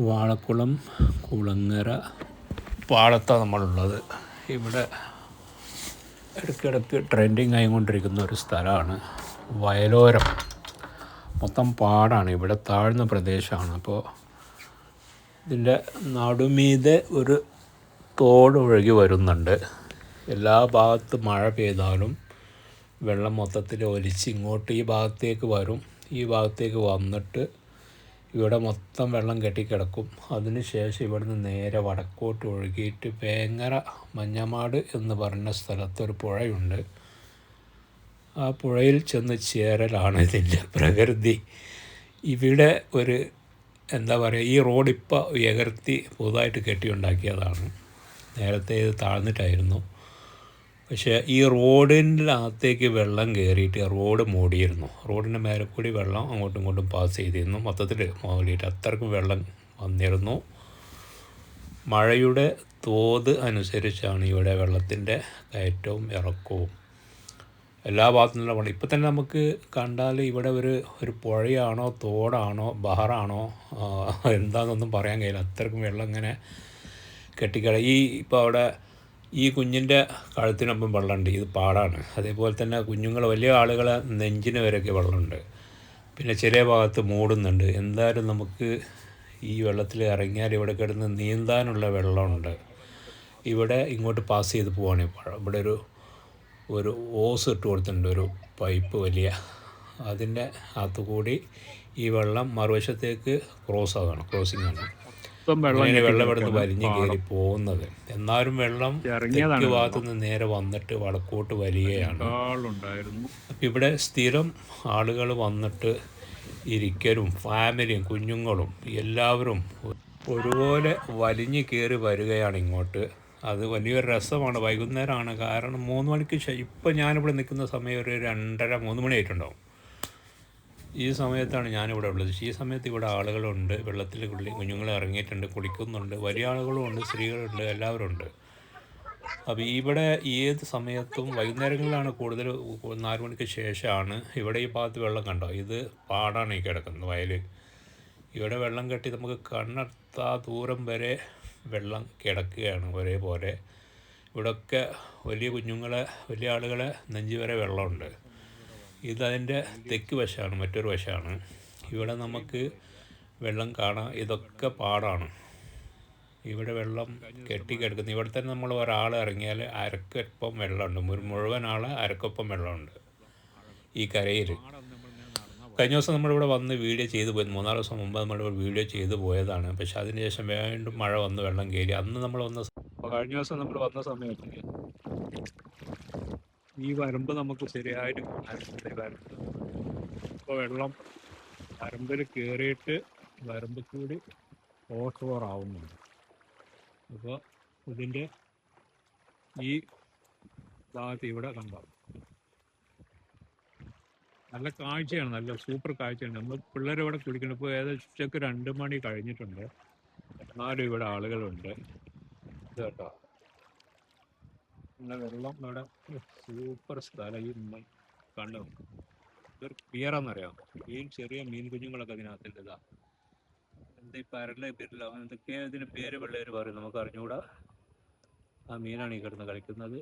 വാളക്കുളം കുളങ്ങര പാടത്താണ് നമ്മളുള്ളത്. ഇവിടെ ഇടയ്ക്കിടയ്ക്ക് ട്രെൻഡിങ് ആയിക്കൊണ്ടിരിക്കുന്ന ഒരു സ്ഥലമാണ്. വയലോരം മൊത്തം പാടാണ്. ഇവിടെ താഴ്ന്ന പ്രദേശമാണ്. അപ്പോൾ ഇതിൻ്റെ നടുമീതെ ഒരു തോട് ഒഴുകി വരുന്നുണ്ട്. എല്ലാ ഭാഗത്തും മഴ പെയ്താലും വെള്ളം മൊത്തത്തിൽ ഒലിച്ച് ഇങ്ങോട്ട് ഈ ഭാഗത്തേക്ക് വരും. ഈ ഭാഗത്തേക്ക് വന്നിട്ട് ഇവിടെ മൊത്തം വെള്ളം കെട്ടിക്കിടക്കും. അതിനുശേഷം ഇവിടുന്ന് നേരെ വടക്കോട്ട് ഒഴുകിയിട്ട് വേങ്ങര മഞ്ഞമാട് എന്ന് പറഞ്ഞ സ്ഥലത്തൊരു പുഴയുണ്ട്. ആ പുഴയിൽ ചെന്ന് ചേരലാണ് ഇതിൻ്റെ പ്രകൃതി. ഇവിടെ ഒരു എന്താ പറയുക, ഈ റോഡ് ഇപ്പോൾ ഉയർത്തി പുതുതായിട്ട് കെട്ടിയുണ്ടാക്കിയതാണ്. നേരത്തെ ഇത് താഴ്ന്നിട്ടായിരുന്നു. പക്ഷേ ഈ റോഡിനകത്തേക്ക് വെള്ളം കയറിയിട്ട് റോഡ് മൂടിയിരുന്നു. റോഡിൻ്റെ മേലെ കൂടി വെള്ളം അങ്ങോട്ടും ഇങ്ങോട്ടും പാസ് ചെയ്തിരുന്നു. മൊത്തത്തിൽ മൂടിയിട്ട് അത്രയ്ക്കും വെള്ളം വന്നിരുന്നു. മഴയുടെ തോത് അനുസരിച്ചാണ് ഇവിടെ വെള്ളത്തിൻ്റെ കയറ്റവും ഇറക്കവും. എല്ലാ ഭാഗത്തു നിന്നുള്ള വെള്ളം ഇപ്പം തന്നെ നമുക്ക് കണ്ടാൽ ഇവിടെ ഒരു പുഴയാണോ തോടാണോ ബഹറാണോ എന്താണെന്നൊന്നും പറയാൻ കഴിയില്ല. അത്രയ്ക്കും വെള്ളം ഇങ്ങനെ ഈ ഇപ്പോൾ അവിടെ ഈ കുഞ്ഞിൻ്റെ കഴുത്തിനൊപ്പം വെള്ളമുണ്ട്. ഇത് പാടാണ്. അതേപോലെ തന്നെ കുഞ്ഞുങ്ങൾ വലിയ ആളുകളെ നെഞ്ചിന് വരെയൊക്കെ വെള്ളമുണ്ട്. പിന്നെ ചെറിയ ഭാഗത്ത് മൂടുന്നുണ്ട്. എന്തായാലും നമുക്ക് ഈ വെള്ളത്തിൽ ഇറങ്ങിയാൽ ഇവിടെ കിടന്ന് നീന്താനുള്ള വെള്ളമുണ്ട്. ഇവിടെ ഇങ്ങോട്ട് പാസ് ചെയ്ത് പോവാണ്. ഇവിടെ ഒരു ഓസ് ഇട്ട് കൊടുത്തിട്ടുണ്ട്, ഒരു പൈപ്പ് വലിയ. അതിൻ്റെ അകത്തുകൂടി ഈ വെള്ളം മറുവശത്തേക്ക് ക്രോസിംഗ് ആണ്. വെള്ളം ഇവിടുന്ന് വലിഞ്ഞ് കയറി പോകുന്നത്. എന്നാലും വെള്ളം തെക്ക് ഭാഗത്തു നിന്ന് നേരെ വന്നിട്ട് വടക്കോട്ട് വരികയാണ്. അപ്പം ഇവിടെ സ്ഥിരം ആളുകൾ വന്നിട്ട് ഇരിക്കലും ഫാമിലിയും കുഞ്ഞുങ്ങളും എല്ലാവരും ഒരുപോലെ വലിഞ്ഞ് കയറി വരികയാണ് ഇങ്ങോട്ട്. അത് വലിയൊരു രസമാണ്. വൈകുന്നേരമാണ്. കാരണം 3 മണിക്ക് ഇപ്പം ഞാനിവിടെ നിൽക്കുന്ന സമയം ഒരു 2:30-3 മണി ആയിട്ടുണ്ടാവും. ഈ സമയത്താണ് ഞാനിവിടെ ഉള്ളത്. ഈ സമയത്ത് ഇവിടെ ആളുകളുണ്ട്. വെള്ളത്തിൽ കുഞ്ഞുങ്ങൾ ഇറങ്ങിയിട്ടുണ്ട്, കുളിക്കുന്നുണ്ട്. വലിയ ആളുകളും ഉണ്ട്, സ്ത്രീകളുണ്ട്, എല്ലാവരും ഉണ്ട്. അപ്പോൾ ഇവിടെ ഏത് സമയത്തും വൈകുന്നേരങ്ങളിലാണ് കൂടുതൽ. 4 മണിക്ക് ശേഷമാണ് ഇവിടെ ഈ ഭാഗത്ത് വെള്ളം. കണ്ടോ, ഇത് പാടാണ് ഈ കിടക്കുന്നത്, വയൽ. ഇവിടെ വെള്ളം കെട്ടി നമുക്ക് കണ്ണെത്താ ദൂരം വരെ വെള്ളം കിടക്കുകയാണ് ഒരേപോലെ. ഇവിടെയൊക്കെ വലിയ കുഞ്ഞുങ്ങളെ, വലിയ ആളുകളെ നെഞ്ച് വരെ വെള്ളമുണ്ട്. ഇതതിൻ്റെ തെക്ക് വശമാണ്, മറ്റൊരു വശമാണ്. ഇവിടെ നമുക്ക് വെള്ളം കാണാം. ഇതൊക്കെ പാടാണ്. ഇവിടെ വെള്ളം കെട്ടിക്കിടക്കുന്നു. ഇവിടെ തന്നെ നമ്മൾ ഒരാൾ ഇറങ്ങിയാൽ അരക്കൊപ്പം വെള്ളമുണ്ട്. മുഴുവൻ ആൾ അരക്കൊപ്പം വെള്ളമുണ്ട് ഈ കരയിൽ. കഴിഞ്ഞ ദിവസം നമ്മളിവിടെ വന്ന് വീഡിയോ ചെയ്തു പോയത്, 3-4 ദിവസം മുമ്പ് നമ്മളിവിടെ വീഡിയോ ചെയ്തു പോയതാണ്. പക്ഷെ അതിനുശേഷം വീണ്ടും മഴ വന്ന് വെള്ളം കയറി. അന്ന് നമ്മൾ കഴിഞ്ഞ ദിവസം നമ്മൾ വന്ന സമയത്ത് ഈ വരമ്പ് നമുക്ക് ശരിയായിട്ട് വരമ്പ് ഇപ്പോൾ വെള്ളം വരമ്പിൽ കയറിയിട്ട് വരമ്പിൽ കൂടി ഓവർ ആവുന്നുണ്ട്. അപ്പോൾ ഇതിൻ്റെ ഈ ഭാഗത്ത് ഇവിടെ കണ്ടോ, നല്ല കാഴ്ചയാണ്, നല്ല സൂപ്പർ കാഴ്ചയാണ്. നമ്മൾ പിള്ളേർ ഇവിടെ കുളിക്കണം. ഇപ്പോൾ ഏകദേശം ഉച്ചയ്ക്ക് 2 മണി കഴിഞ്ഞിട്ടുണ്ട്. എന്നാലും ഇവിടെ ആളുകളുണ്ട്. ഇത് കേട്ടോ, നല്ല വെള്ളം ഇവിടെ. സൂപ്പർ സ്ഥലം. ഈ കണ്ടോ, ഇതൊരു പിയറാന്നറിയാം. ചെറിയ മീൻ കുഞ്ഞുങ്ങളൊക്കെ അതിനകത്തുണ്ട്. ഇതാ എന്താ ഈ പരല പേരില്ല, എന്തൊക്കെയാ ഇതിന് പേര് പിള്ളേർ പറയും, നമുക്ക് അറിഞ്ഞുകൂടാ. ആ മീനാണ് ഈ കിടന്ന് കളിക്കുന്നത്.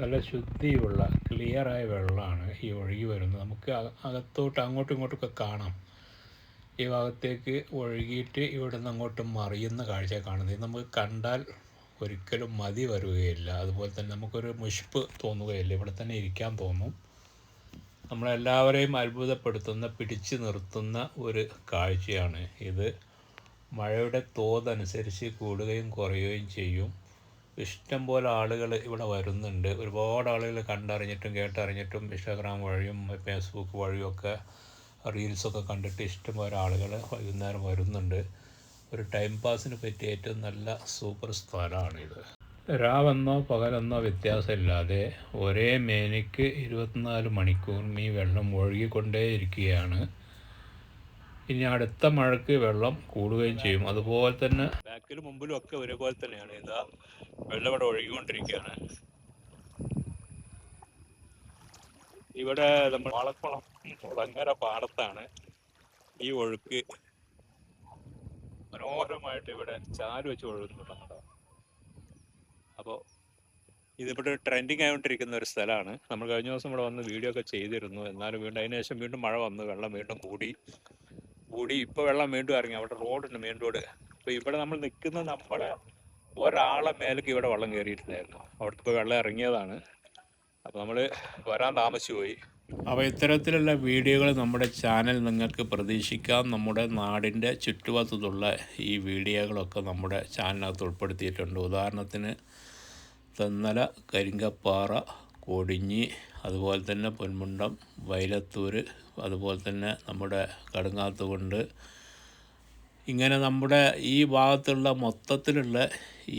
നല്ല ശുദ്ധിയുള്ള ക്ലിയറായ വെള്ളമാണ് ഈ ഒഴുകി വരുന്നത്. നമുക്ക് അകത്തോട്ട് അങ്ങോട്ടും ഇങ്ങോട്ടൊക്കെ കാണാം. ഈ ഭാഗത്തേക്ക് ഒഴുകിയിട്ട് ഇവിടെ നിന്ന് അങ്ങോട്ട് മറിയുന്ന കാഴ്ച കാണുന്നത്. നമുക്ക് കണ്ടാൽ ഒരിക്കലും മതി വരുകയില്ല. അതുപോലെ തന്നെ നമുക്കൊരു മുഷിപ്പ് തോന്നുകയില്ല. ഇവിടെ തന്നെ ഇരിക്കാൻ തോന്നും. നമ്മളെല്ലാവരെയും അത്ഭുതപ്പെടുത്തുന്ന, പിടിച്ചു നിർത്തുന്ന ഒരു കാഴ്ചയാണ് ഇത്. മഴയുടെ തോതനുസരിച്ച് കൂടുകയും കുറയുകയും ചെയ്യും. ഇഷ്ടം പോലെ ആളുകൾ ഇവിടെ വരുന്നുണ്ട്. ഒരുപാട് ആളുകൾ കണ്ടറിഞ്ഞിട്ടും കേട്ടറിഞ്ഞിട്ടും ഇൻസ്റ്റാഗ്രാം വഴിയും ഫേസ്ബുക്ക് വഴിയൊക്കെ റീൽസൊക്കെ കണ്ടിട്ട് ഇഷ്ടംപോലെ ആളുകൾ വൈകുന്നേരം വരുന്നുണ്ട്. ഒരു ടൈം പാസിന് പറ്റിയ ഏറ്റവും നല്ല സൂപ്പർ സ്ഥലമാണിത്. രാവെന്നോ പകലെന്നോ വ്യത്യാസമില്ലാതെ ഒരേ മേനിക്ക് 24 മണിക്കൂറും ഈ വെള്ളം ഒഴുകിക്കൊണ്ടേയിരിക്കുകയാണ്. ഇനി അടുത്ത മഴയ്ക്ക് വെള്ളം കൂടുകയും ചെയ്യും. അതുപോലെ തന്നെ ബാക്കിലും മുമ്പിലും ഒക്കെ ഒരേപോലെ തന്നെയാണ്. ഇതാ വെള്ളം ഇവിടെ ഒഴുകിക്കൊണ്ടിരിക്കുകയാണ്. ഇവിടെ നമ്മൾ വാളക്കുളം കുളങ്ങര പാടത്താണ് ഈ ഒഴുക്ക്. മനോഹരമായിട്ട് ഇവിടെ ചാല് വെച്ച് ഒഴുകുന്നുണ്ട്. അപ്പോൾ ഇതിവിടെ ട്രെൻഡിങ് ആയിക്കൊണ്ടിരിക്കുന്ന ഒരു സ്ഥലമാണ്. നമ്മൾ കഴിഞ്ഞ ദിവസം ഇവിടെ വന്ന് വീഡിയോ ഒക്കെ ചെയ്തിരുന്നു. എന്നാലും വീണ്ടും അതിന് ശേഷം വീണ്ടും മഴ വന്നു, വെള്ളം വീണ്ടും കൂടി ഇപ്പോൾ വെള്ളം വീണ്ടും ഇറങ്ങി. അവിടെ റോഡുണ്ട്, മെയിൻ റോഡ്. അപ്പോൾ ഇവിടെ നമ്മൾ നിൽക്കുന്ന നമ്മുടെ ഒരാളെ മേലേക്ക് ഇവിടെ വെള്ളം കയറിയിട്ടുണ്ടായിരുന്നു. അവിടുത്തെ ഇപ്പോൾ വെള്ളം ഇറങ്ങിയതാണ്. അപ്പോൾ നമ്മൾ വരാൻ താമസിച്ചു പോയി. അപ്പോൾ ഇത്തരത്തിലുള്ള വീഡിയോകൾ നമ്മുടെ ചാനൽ നിങ്ങൾക്ക് പ്രതീക്ഷിക്കാം. നമ്മുടെ നാടിൻ്റെ ചുറ്റുവട്ടത്തുള്ള ഈ വീഡിയോകളൊക്കെ നമ്മുടെ ചാനലിനകത്ത് ഉൾപ്പെടുത്തിയിട്ടുണ്ട്. ഉദാഹരണത്തിന് തെന്നല, കരിങ്കപ്പാറ, കൊടിഞ്ഞി, അതുപോലെ തന്നെ പൊന്മുണ്ടം, വൈലത്തൂർ, അതുപോലെ തന്നെ നമ്മുടെ കടുങ്ങാത്തുകുണ്ട്, ഇങ്ങനെ നമ്മുടെ ഈ ഭാഗത്തുള്ള മൊത്തത്തിലുള്ള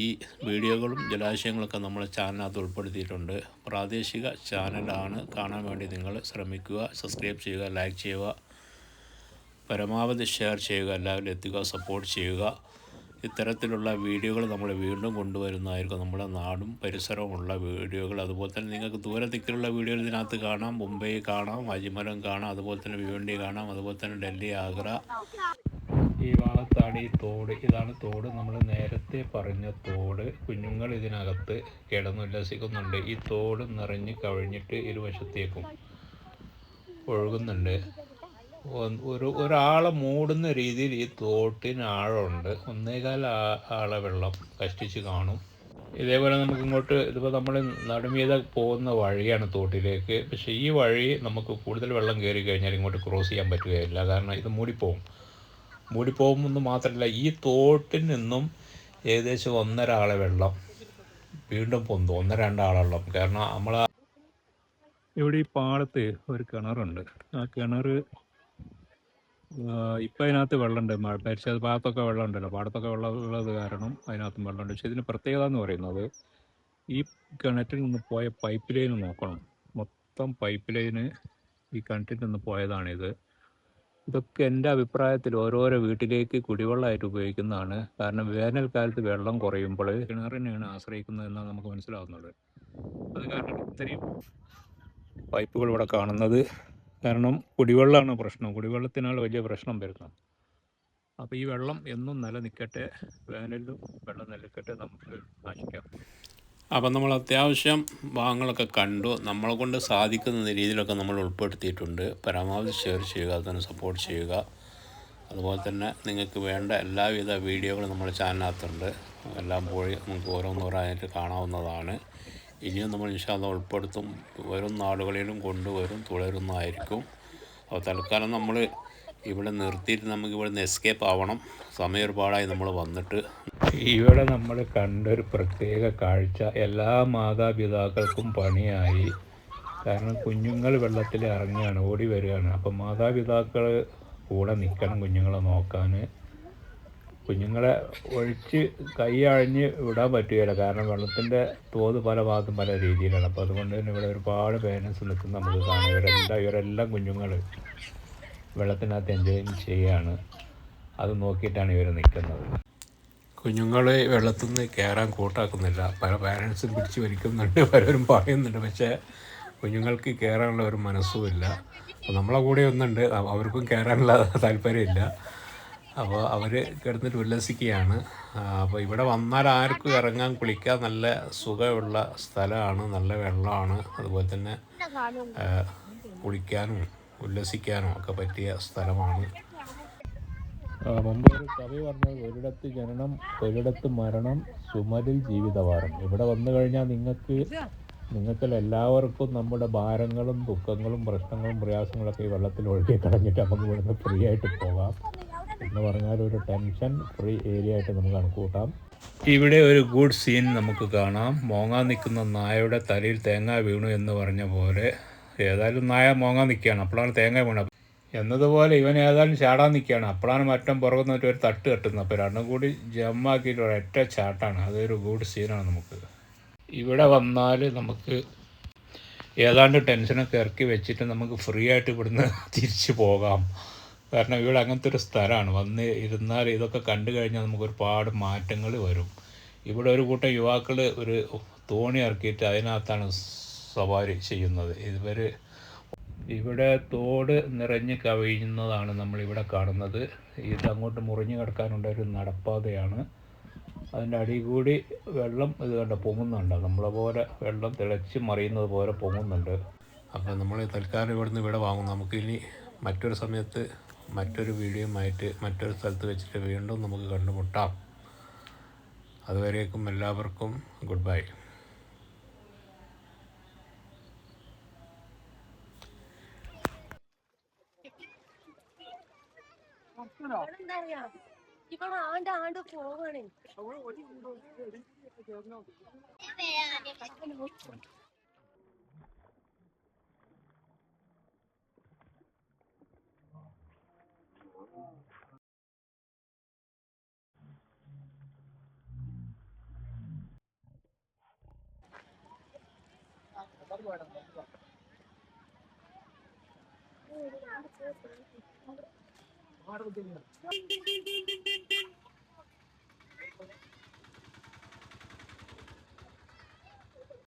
ഈ വീഡിയോകളും ജലാശയങ്ങളൊക്കെ നമ്മുടെ ചാനലിനകത്ത് ഉൾപ്പെടുത്തിയിട്ടുണ്ട്. പ്രാദേശിക ചാനലാണ്. കാണാൻ വേണ്ടി നിങ്ങൾ ശ്രമിക്കുക. സബ്സ്ക്രൈബ് ചെയ്യുക, ലൈക്ക് ചെയ്യുക, പരമാവധി ഷെയർ ചെയ്യുക, എല്ലാവരും എത്തുക, സപ്പോർട്ട് ചെയ്യുക. ഇത്തരത്തിലുള്ള വീഡിയോകൾ നമ്മൾ വീണ്ടും കൊണ്ടുവരുന്നതായിരിക്കും. നമ്മുടെ നാടും പരിസരവുമുള്ള വീഡിയോകൾ. അതുപോലെ തന്നെ നിങ്ങൾക്ക് ദൂരെ ദിക്കിലുള്ള വീഡിയോകൾ ഇതിനകത്ത് കാണാം. മുംബൈ കാണാം, അജ്മലം കാണാം, അതുപോലെ തന്നെ ഭിവണ്ടി കാണാം, അതുപോലെ തന്നെ ഡൽഹി, ആഗ്ര. ഈ ഭാഗത്താണ് ഈ തോട്. ഇതാണ് തോട്, നമ്മൾ നേരത്തെ പറഞ്ഞ തോട്. കുഞ്ഞുങ്ങൾ ഇതിനകത്ത് കിടന്നുല്ലസിക്കുന്നുണ്ട്. ഈ തോട് നിറഞ്ഞ് കവിഞ്ഞിട്ട് ഇരുവശത്തേക്കും ഒഴുകുന്നുണ്ട്. ഒരാളെ മൂടുന്ന രീതിയിൽ ഈ തോട്ടിന് ആഴമുണ്ട്. 1.25 ആളെ വെള്ളം കഷ്ടിച്ച് കാണും. ഇതേപോലെ നമുക്ക് ഇങ്ങോട്ട് ഇതിപ്പോൾ നമ്മൾ നടുമീതെ പോകുന്ന വഴിയാണ് തോട്ടിലേക്ക്. പക്ഷേ ഈ വഴി നമുക്ക് കൂടുതൽ വെള്ളം കയറി കഴിഞ്ഞാൽ ഇങ്ങോട്ട് ക്രോസ് ചെയ്യാൻ പറ്റുകയില്ല. കാരണം ഇത് മൂടിപ്പോകുമെന്ന് മാത്രമല്ല, ഈ തോട്ടിൽ നിന്നും ഏകദേശം 1.5 ആളെ വെള്ളം വീണ്ടും പൊന്തും. 1-2 ആളെ വെള്ളം. കാരണം ഇവിടെ ഈ പാടത്ത് ഒരു കിണറുണ്ട്. ആ കിണർ ഇപ്പം അതിനകത്ത് വെള്ളമുണ്ട്. പരിസര ഭാഗത്തൊക്കെ വെള്ളമുണ്ടല്ലോ, പാടത്തൊക്കെ വെള്ളം ഉള്ളത് കാരണം അതിനകത്തും വെള്ളമുണ്ട്. പക്ഷേ ഇതിന് പ്രത്യേകത എന്ന് പറയുന്നത്, ഈ കിണറ്റിൽ നിന്ന് പോയ പൈപ്പ് ലൈൻ നോക്കണം. മൊത്തം പൈപ്പ് ലൈന് ഈ കിണറ്റിൽ നിന്ന് പോയതാണിത്. ഇതൊക്കെ എൻ്റെ അഭിപ്രായത്തിൽ ഓരോരോ വീട്ടിലേക്ക് കുടിവെള്ളമായിട്ട് ഉപയോഗിക്കുന്നതാണ്. കാരണം വേനൽക്കാലത്ത് വെള്ളം കുറയുമ്പോൾ കിണറിനെയാണ് ആശ്രയിക്കുന്നതെന്നാണ് നമുക്ക് മനസ്സിലാവുന്നത്. അത് കാരണം ഇത്രയും പൈപ്പുകൾ ഇവിടെ കാണുന്നത്. കാരണം കുടിവെള്ളമാണ് പ്രശ്നം. കുടിവെള്ളത്തിനാണ് വലിയ പ്രശ്നം വരുന്നത്. അപ്പോൾ ഈ വെള്ളം എന്നും നിലനിൽക്കട്ടെ, വേനലിലും വെള്ളം നിലനിൽക്കട്ടെ, നമുക്ക് ആശിക്കാം. അപ്പം നമ്മൾ അത്യാവശ്യം ഭാഗങ്ങളൊക്കെ കണ്ടു. നമ്മളെ കൊണ്ട് സാധിക്കുന്ന രീതിയിലൊക്കെ നമ്മൾ ഉൾപ്പെടുത്തിയിട്ടുണ്ട്. പരമാവധി ഷെയർ ചെയ്യുക, അതിനെ സപ്പോർട്ട് ചെയ്യുക. അതുപോലെ തന്നെ നിങ്ങൾക്ക് വേണ്ട എല്ലാവിധ വീഡിയോകളും നമ്മുടെ ചാനലിനകത്തുണ്ട്. എല്ലാം പോയി നമുക്ക് ഓരോന്നോരായിട്ട് കാണാവുന്നതാണ്. ഇനിയും നമ്മൾ ഇൻഷാ അല്ലാഹ് ഉൾപ്പെടുത്തും. വരും നാളുകളിലും കൊണ്ടുവരും, തുടരുന്നതായിരിക്കും. അപ്പോൾ തൽക്കാലം നമ്മൾ ഇവിടെ നിർത്തിയിട്ട് നമുക്ക് ഇവിടെ നിന്ന് എസ്കേപ്പ് ആവണം. സമയം ഒരുപാടായി നമ്മൾ വന്നിട്ട്. ഇവിടെ നമ്മൾ കണ്ടൊരു പ്രത്യേക കാഴ്ച, എല്ലാ മാതാപിതാക്കൾക്കും പണിയായി. കാരണം കുഞ്ഞുങ്ങൾ വെള്ളത്തിൽ ഇറങ്ങുകയാണ്, ഓടി വരികയാണ്. അപ്പം മാതാപിതാക്കൾ കൂടെ നിൽക്കണം കുഞ്ഞുങ്ങളെ നോക്കാൻ. കുഞ്ഞുങ്ങളെ ഒഴിച്ച് കൈ അഴിഞ്ഞ് വിടാൻ പറ്റുകയില്ല. കാരണം വെള്ളത്തിൻ്റെ തോത് പല ഭാഗത്തും പല രീതിയിലാണ്. അപ്പോൾ അതുകൊണ്ട് തന്നെ ഇവിടെ ഒരുപാട് പേരൻസ് നിൽക്കുന്ന നമുക്ക് കാണാം. ഇവരെല്ലാം കുഞ്ഞുങ്ങൾ വെള്ളത്തിനകത്ത് എൻജോയ് ചെയ്യുകയാണ്. അത് നോക്കിയിട്ടാണ് ഇവർ നിൽക്കുന്നത്. കുഞ്ഞുങ്ങൾ വെള്ളത്തിൽ നിന്ന് കയറാൻ കൂട്ടാക്കുന്നില്ല. പല പാരൻസും പിടിച്ച് വലിക്കുന്നുണ്ട്, പലരും പറയുന്നുണ്ട്. പക്ഷേ കുഞ്ഞുങ്ങൾക്ക് കയറാനുള്ള ഒരു മനസ്സുമില്ല. അപ്പോൾ നമ്മളെ കൂടെ ഒന്നുണ്ട്, അവർക്കും കയറാനുള്ള താല്പര്യമില്ല. അപ്പോൾ അവർ കിടന്നിട്ട് ഉല്ലസിക്കുകയാണ്. അപ്പോൾ ഇവിടെ വന്നാൽ ആർക്കും ഇറങ്ങാൻ, കുളിക്കാൻ നല്ല സുഖമുള്ള സ്ഥലമാണ്. നല്ല വെള്ളമാണ്. അതുപോലെ തന്നെ കുളിക്കാനും ഉല്ലസിക്കാനും ഒക്കെ പറ്റിയ സ്ഥലമാണ്. മുമ്പ് ഒരു കവി പറഞ്ഞത്, ഒരിടത്ത് ജനനം ഒരിടത്ത് മരണം, ചുമലിൽ ജീവിതഭാരം. ഇവിടെ വന്നു കഴിഞ്ഞാൽ നിങ്ങൾക്ക് എല്ലാവർക്കും നമ്മുടെ ഭാരങ്ങളും ദുഃഖങ്ങളും പ്രശ്നങ്ങളും പ്രയാസങ്ങളൊക്കെ ഈ വെള്ളത്തിൽ ഒഴുകി കളഞ്ഞിട്ട് നമുക്ക് ഇവിടുന്ന് ഫ്രീ ആയിട്ട് പോകാം. എന്ന് പറഞ്ഞാൽ ഒരു ടെൻഷൻ ഫ്രീ ഏരിയ ആയിട്ട് നമുക്ക് കണക്കൂട്ടാം. ഇവിടെ ഒരു ഗുഡ് സീൻ നമുക്ക് കാണാം. മോങ്ങാൻ നിൽക്കുന്ന നായയുടെ തലയിൽ തേങ്ങ വീണു എന്ന് പറഞ്ഞ പോലെ, ഏതായാലും നായ മോങ്ങാൻ നിൽക്കുകയാണ്, അപ്പോഴാണ് തേങ്ങ വീണത് എന്നതുപോലെ ഇവൻ ഏതായാലും ചാടാൻ നിൽക്കുകയാണ്. അപ്പോഴാണ് മറ്റം പുറകുന്ന ഒരു തട്ട് കെട്ടുന്നത്. അപ്പോൾ രണ്ടും കൂടി ജമ്മാക്കിയിട്ട് ഒരൊറ്റ ചാട്ടാണ്. അതൊരു ഗുഡ് സീനാണ് നമുക്ക്. ഇവിടെ വന്നാൽ നമുക്ക് ഏതാണ്ട് ടെൻഷനൊക്കെ ഇറക്കി വെച്ചിട്ട് നമുക്ക് ഫ്രീ ആയിട്ട് ഇവിടുന്ന് തിരിച്ചു പോകാം. കാരണം ഇവിടെ അങ്ങനത്തെ ഒരു സ്ഥലമാണ്. വന്ന് ഇരുന്നാൽ ഇതൊക്കെ കണ്ടു കഴിഞ്ഞാൽ നമുക്ക് ഒരുപാട് മാറ്റങ്ങൾ വരും. ഇവിടെ ഒരു കൂട്ടം യുവാക്കൾ ഒരു തോണി ഇറക്കിയിട്ട് അതിനകത്താണ് സവാരി ചെയ്യുന്നത്. ഇവർ ഇവിടെ തോട് നിറഞ്ഞ് കവിയുന്നതാണ് നമ്മളിവിടെ കാണുന്നത്. ഇതങ്ങോട്ട് മുറിഞ്ഞു കിടക്കാനുള്ള ഒരു നടപ്പാതയാണ്. അതിൻ്റെ അടിയിൽ കൂടി വെള്ളം ഇത് കണ്ട പൊങ്ങുന്നുണ്ട്. നമ്മളെ പോലെ വെള്ളം തിളച്ച് മറിയുന്നത് പോലെ പൊങ്ങുന്നുണ്ട്. അപ്പോൾ നമ്മൾ തൽക്കാലം ഇവിടുന്ന് ഇവിടെ വാങ്ങും. നമുക്കിനി മറ്റൊരു സമയത്ത് മറ്റൊരു വീഡിയോയുമായിട്ട് മറ്റൊരു സ്ഥലത്ത് വെച്ചിട്ട് വീണ്ടും നമുക്ക് കണ്ടുമുട്ടാം. അതുവരേക്കും എല്ലാവർക്കും ഗുഡ് ബൈ. ഇവിടെ ആണ്ട് ആണ്ട് പോവാണ്.